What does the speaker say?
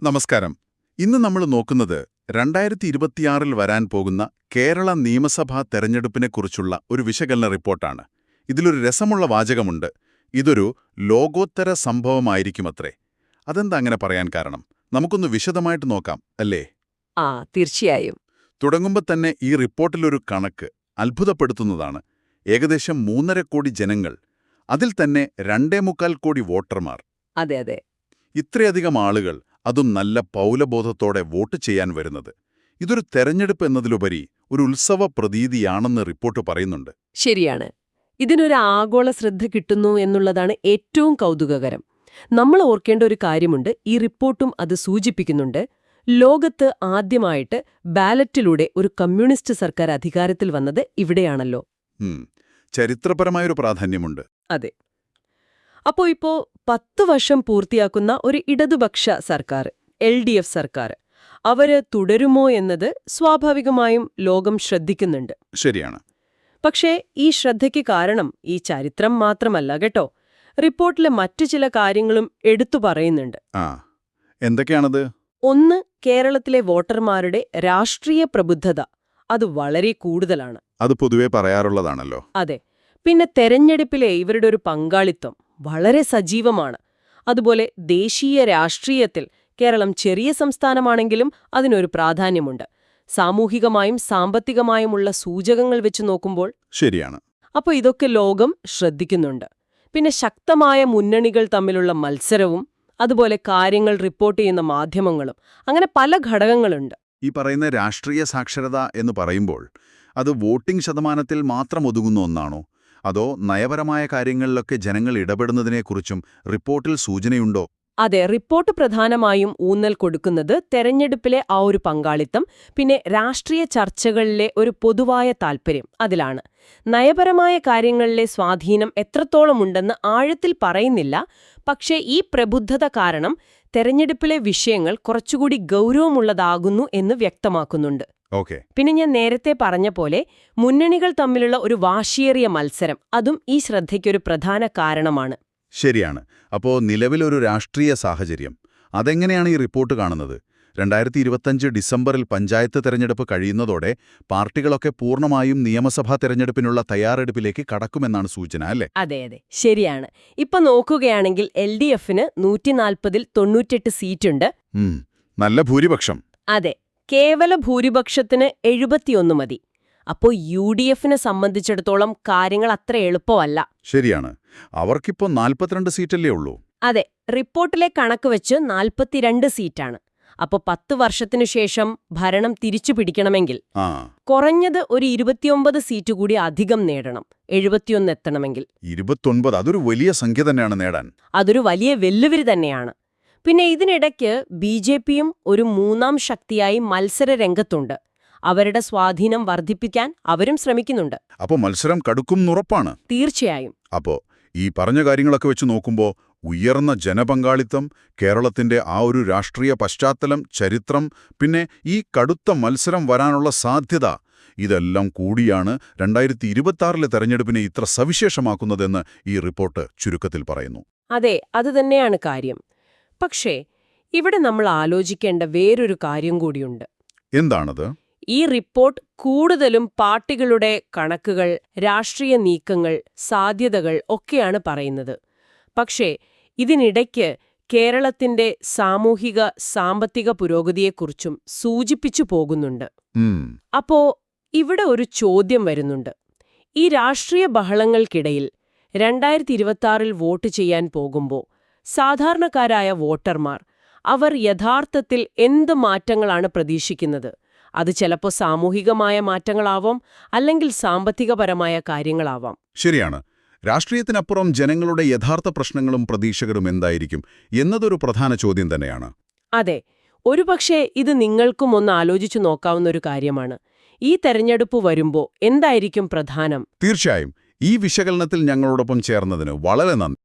നമസ്കാരം. ഇന്ന് നമ്മൾ നോക്കുന്നത് 2026-ൽ വരാൻ പോകുന്ന കേരള നിയമസഭാ തെരഞ്ഞെടുപ്പിനെക്കുറിച്ചുള്ള ഒരു വിശകലന റിപ്പോർട്ടാണ്. ഇതിലൊരു രസമുള്ള വാചകമുണ്ട്. ഇതൊരു ലോകോത്തര സംഭവമായിരിക്കുമത്രേ. അതെന്താ അങ്ങനെ പറയാൻ കാരണം? നമുക്കൊന്ന് വിശദമായിട്ട് നോക്കാം, അല്ലേ? തീർച്ചയായും. തുടങ്ങുമ്പോൾ തന്നെ ഈ റിപ്പോർട്ടിലൊരു കണക്ക് അത്ഭുതപ്പെടുത്തുന്നതാണ്. ഏകദേശം 3.5 കോടി ജനങ്ങൾ, അതിൽ തന്നെ 2.25 കോടി വോട്ടർമാർ. അതെ അതെ. ഇത്രയധികം ആളുകൾ, അതും നല്ല പൗരബോധത്തോടെ വോട്ട് ചെയ്യാൻ വരുന്നത്. ഇതൊരു തെരഞ്ഞെടുപ്പ് എന്നതിലുപരി ഒരു ഉത്സവ പ്രതീതിയാണെന്ന് റിപ്പോർട്ട് പറയുന്നുണ്ട്. ശരിയാണ്. ഇതിനൊരു ആഗോള ശ്രദ്ധ കിട്ടുന്നു എന്നുള്ളതാണ് ഏറ്റവും കൗതുകകരം. നമ്മൾ ഓർക്കേണ്ട ഒരു കാര്യമുണ്ട്, ഈ റിപ്പോർട്ടും അത് സൂചിപ്പിക്കുന്നുണ്ട്. ലോകത്ത് ആദ്യമായിട്ട് ബാലറ്റിലൂടെ ഒരു കമ്മ്യൂണിസ്റ്റ് സർക്കാർ അധികാരത്തിൽ വന്നത് ഇവിടെയാണല്ലോ. ചരിത്രപരമായൊരു പ്രാധാന്യമുണ്ട്. അതെ. അപ്പോ 10 വർഷം പൂർത്തിയാക്കുന്ന ഒരു ഇടതുപക്ഷ സർക്കാർ, LDF സർക്കാർ, അവര് തുടരുമോ എന്നത് സ്വാഭാവികമായും ലോകം ശ്രദ്ധിക്കുന്നുണ്ട്. ശരിയാണ്. പക്ഷേ ഈ ശ്രദ്ധയ്ക്ക് കാരണം ഈ ചരിത്രം മാത്രമല്ല കേട്ടോ. റിപ്പോർട്ടിലെ മറ്റു ചില കാര്യങ്ങളും എടുത്തു പറയുന്നുണ്ട്. എന്തൊക്കെയാണത്? ഒന്ന്, കേരളത്തിലെ വോട്ടർമാരുടെ രാഷ്ട്രീയ പ്രബുദ്ധത. അത് വളരെ കൂടുതലാണ്. അത് പൊതുവെ പറയാറുള്ളതാണല്ലോ. അതെ. പിന്നെ തെരഞ്ഞെടുപ്പിലെ ഇവരുടെ ഒരു പങ്കാളിത്തം വളരെ സജീവമാണ്. അതുപോലെ ദേശീയ രാഷ്ട്രീയത്തിൽ കേരളം ചെറിയ സംസ്ഥാനമാണെങ്കിലും അതിനൊരു പ്രാധാന്യമുണ്ട്. സാമൂഹികമായും സാമ്പത്തികമായുമുള്ള സൂചകങ്ങൾ വെച്ച് നോക്കുമ്പോൾ. ശരിയാണ്. അപ്പോൾ ഇതൊക്കെ ലോകം ശ്രദ്ധിക്കുന്നുണ്ട്. പിന്നെ ശക്തമായ മുന്നണികൾ തമ്മിലുള്ള മത്സരവും, അതുപോലെ കാര്യങ്ങൾ റിപ്പോർട്ട് ചെയ്യുന്ന മാധ്യമങ്ങളും, അങ്ങനെ പല ഘടകങ്ങളുണ്ട്. ഈ പറയുന്ന രാഷ്ട്രീയ സാക്ഷരത എന്ന് പറയുമ്പോൾ അത് വോട്ടിംഗ് ശതമാനത്തിൽ മാത്രം ഒതുങ്ങുന്ന ഒന്നാണോ? അതോ നയപരമായ കാര്യങ്ങളിലൊക്കെ ജനങ്ങൾ ഇടപെടുന്നതിനെക്കുറിച്ചും റിപ്പോർട്ടിൽ സൂചനയുണ്ടോ? അതെ, റിപ്പോർട്ട് പ്രധാനമായും ഊന്നൽ കൊടുക്കുന്നത് തെരഞ്ഞെടുപ്പിലെ ആ ഒരു പങ്കാളിത്തം, പിന്നെ രാഷ്ട്രീയ ചർച്ചകളിലെ ഒരു പൊതുവായ താൽപ്പര്യം, അതിലാണ്. നയപരമായ കാര്യങ്ങളിലെ സ്വാധീനം എത്രത്തോളമുണ്ടെന്ന് ആഴത്തിൽ പറയുന്നില്ല. പക്ഷേ ഈ പ്രബുദ്ധത കാരണം തെരഞ്ഞെടുപ്പിലെ വിഷയങ്ങൾ കുറച്ചുകൂടി ഗൗരവമുള്ളതാകുന്നു എന്ന് വ്യക്തമാക്കുന്നുണ്ട്. പിന്നെ ഞാൻ നേരത്തെ പറഞ്ഞ പോലെ മുന്നണികൾ തമ്മിലുള്ള ഒരു വാശിയേറിയ മത്സരം, അതും ഈ ശ്രദ്ധയ്ക്കൊരു പ്രധാന കാരണമാണ്. ശരിയാണ്. അപ്പോൾ നിലവിലൊരു രാഷ്ട്രീയ സാഹചര്യം അതെങ്ങനെയാണ് ഈ റിപ്പോർട്ട് കാണുന്നത്? 2025 ഡിസംബറിൽ പഞ്ചായത്ത് തെരഞ്ഞെടുപ്പ് കഴിയുന്നതോടെ പാർട്ടികളൊക്കെ പൂർണ്ണമായും നിയമസഭാ തെരഞ്ഞെടുപ്പിനുള്ള തയ്യാറെടുപ്പിലേക്ക് കടക്കുമെന്നാണ് സൂചന, അല്ലേ? അതെ അതെ, ശരിയാണ്. ഇപ്പൊ നോക്കുകയാണെങ്കിൽ LDFന് 140-ൽ 98 സീറ്റുണ്ട്. നല്ല ഭൂരിപക്ഷം. അതെ. കേവല ഭൂരിപക്ഷത്തിന് 71 മതി. അപ്പോൾ UDFനെ സംബന്ധിച്ചിടത്തോളം കാര്യങ്ങൾ അത്ര എളുപ്പമല്ല. ശരിയാണ്. അവർക്കിപ്പോൾ 42 സീറ്റല്ലേ ഉള്ളൂ. അതെ, റിപ്പോർട്ടിലെ കണക്ക് വെച്ച് 42 സീറ്റാണ്. അപ്പോൾ 10 വർഷത്തിനു ശേഷം ഭരണം തിരിച്ചു പിടിക്കണമെങ്കിൽ കുറഞ്ഞത് ഒരു 29 സീറ്റ് കൂടി അധികം നേടണം. 71 എത്തണമെങ്കിൽ. 29, അതൊരു വലിയ സംഖ്യ തന്നെയാണ് നേടാൻ. അതൊരു വലിയ വെല്ലുവിളി തന്നെയാണ്. പിന്നെ ഇതിനിടയ്ക്ക് BJPയും ഒരു മൂന്നാം ശക്തിയായി മത്സര രംഗത്തുണ്ട്. അവരുടെ സ്വാധീനം വർദ്ധിപ്പിക്കാൻ അവരും ശ്രമിക്കുന്നുണ്ട്. അപ്പോൾ മത്സരം കടുക്കുംന്നുറപ്പാണ്. തീർച്ചയായും. അപ്പോൾ ഈ പറഞ്ഞ കാര്യങ്ങളൊക്കെ വെച്ച് നോക്കുമ്പോൾ ഉയർന്ന ജനപങ്കാളിത്തം, കേരളത്തിന്റെ ആ ഒരു രാഷ്ട്രീയ പശ്ചാത്തലം, ചരിത്രം, പിന്നെ ഈ കടുത്ത മത്സരം വരാനുള്ള സാധ്യത, ഇതെല്ലാം കൂടിയാണ് 2026-ലെ തെരഞ്ഞെടുപ്പിനെ ഇത്ര സവിശേഷമാക്കുന്നതെന്ന് ഈ റിപ്പോർട്ട് ചുരുക്കത്തിൽ പറയുന്നു. അതെ, അതുതന്നെയാണ് കാര്യം. പക്ഷേ ഇവിടെ നമ്മൾ ആലോചിക്കേണ്ട വേറൊരു കാര്യം കൂടിയുണ്ട്. എന്താണത്? ഈ റിപ്പോർട്ട് കൂടുതലും പാർട്ടികളുടെ കണക്കുകൾ, രാഷ്ട്രീയ നീക്കങ്ങൾ, സാധ്യതകൾ ഒക്കെയാണ് പറയുന്നത്. പക്ഷേ ഇതിനിടയ്ക്ക് കേരളത്തിന്റെ സാമൂഹിക സാമ്പത്തിക പുരോഗതിയെക്കുറിച്ചും സൂചിപ്പിച്ചു പോകുന്നുണ്ട്. അപ്പോ ഇവിടെ ഒരു ചോദ്യം വരുന്നുണ്ട്. ഈ രാഷ്ട്രീയ ബഹളങ്ങൾക്കിടയിൽ 2026-ൽ വോട്ട് ചെയ്യാൻ പോകുമ്പോൾ സാധാരണക്കാരായ വോട്ടർമാർ, അവർ യഥാർത്ഥത്തിൽ എന്ത് മാറ്റങ്ങളാണ് പ്രതീക്ഷിക്കുന്നത്? അത് ചിലപ്പോൾ സാമൂഹികമായ മാറ്റങ്ങളാവാം, അല്ലെങ്കിൽ സാമ്പത്തികപരമായ കാര്യങ്ങളാവാം. ശരിയാണ്. രാഷ്ട്രീയത്തിനപ്പുറം ജനങ്ങളുടെ യഥാർത്ഥ പ്രശ്നങ്ങളും പ്രതീക്ഷകളും എന്തായിരിക്കും എന്നതൊരു പ്രധാന ചോദ്യം തന്നെയാണ്. അതെ. ഒരുപക്ഷേ ഇത് നിങ്ങൾക്കും ഒന്ന് ആലോചിച്ചു നോക്കാവുന്ന ഒരു കാര്യമാണ്. ഈ തെരഞ്ഞെടുപ്പ് വരുമ്പോൾ എന്തായിരിക്കും പ്രധാനം? തീർച്ചയായും. ഈ വിശകലനത്തിൽ ഞങ്ങളോടൊപ്പം ചേർന്നതിന് വളരെ നന്ദി.